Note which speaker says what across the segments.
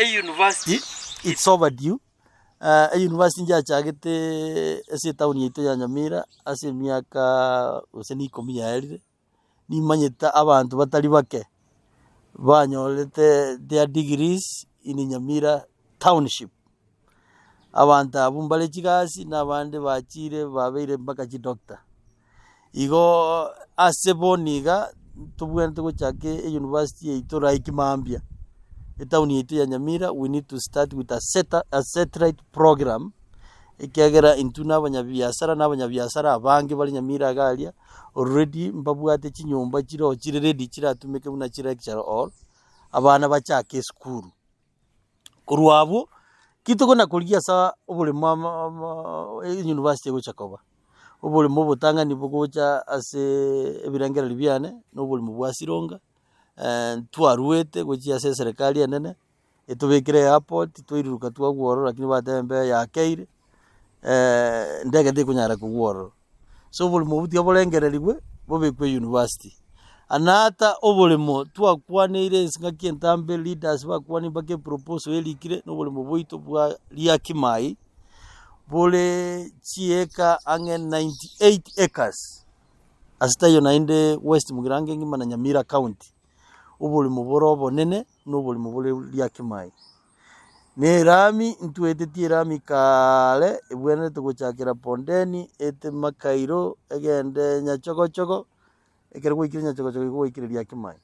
Speaker 1: university it's overdue. University njachagete ase town yetu ya Nyamira ase miaka useni 10 yaerire ni manyeta abantu batari bake banyorete their degrees in Nyamira township. Abantu abumbale chigasi n'abandi bachire babeire mpaka chidoctor. Igo ase boniga tubwente guchake university yetu Raikimambia. Town yetu ya Nyamira, we need to start with a satellite program. Ikiagera intuna n'abanyabiasara abange bali Nyamira galia already mbabwate chinyumba chiro chiri ready chiratumeke buna chirecture all abana bachake school. Kurwabo kitoko na kuligia sa obule mama university gochakoba. Obule mubutanga nibugocha ase ebirangera libyane nobule mubwasironga. Twaruete gochia ase serikali enene etubekire airport twiruka twagworo lakini batembe yakeire ndege ndikunyara kugworo so buli mubuti obolengererigwe bobekwe university anata obulimo twakwanire singaki entambe leaders bakwani bake proposal elikire no buli mubuito bwa Liakimai bole chieka ange 98 acres asitayo nainde West Mugirange ngima na Nyamira County. Ubuli muborobo nene nubuli mubule Liakimai ne rami ntuetetie rami kale ebwene tuguchakira pondeni ete makairo egende nyachogochogo ekere gwikire nyachogochogo gwikire Liakimai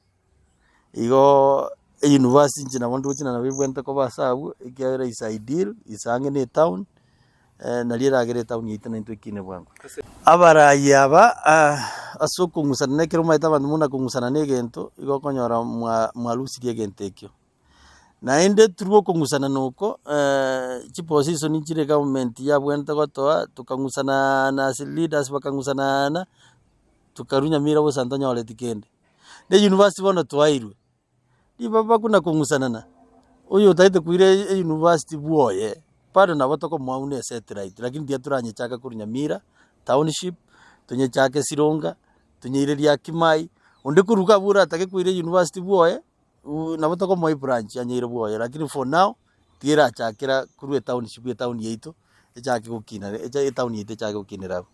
Speaker 1: igo university nchina bondu china na bibwente ko basabu ekiara is ideal isange ne town na liragere town yite na ntwikine bwangu abarayi aba asoko ngusana nekero maita bandu muna kungusana negento igo konyora mwalusi diegentekyo naende turuo kungusana nuko chiposition nchire government ya bwente gotoa tukangusana na leaders bakangusana na tukarunya mira bo santonya ole tikende de university bono twairwe di baba kuna kungusana na uyo taite kuire university buoye pado na batoko mwaune satellite lakini dia turanye chaka kurunya mira township tunye chake Sironga tunye ile Liakimai onde kuruka bura atake kuire university buoye na batoko moi branch anyire buoye lakini for now tira chakira kurwe township ya town yeito echake gukina echa town yeito chake gukinira.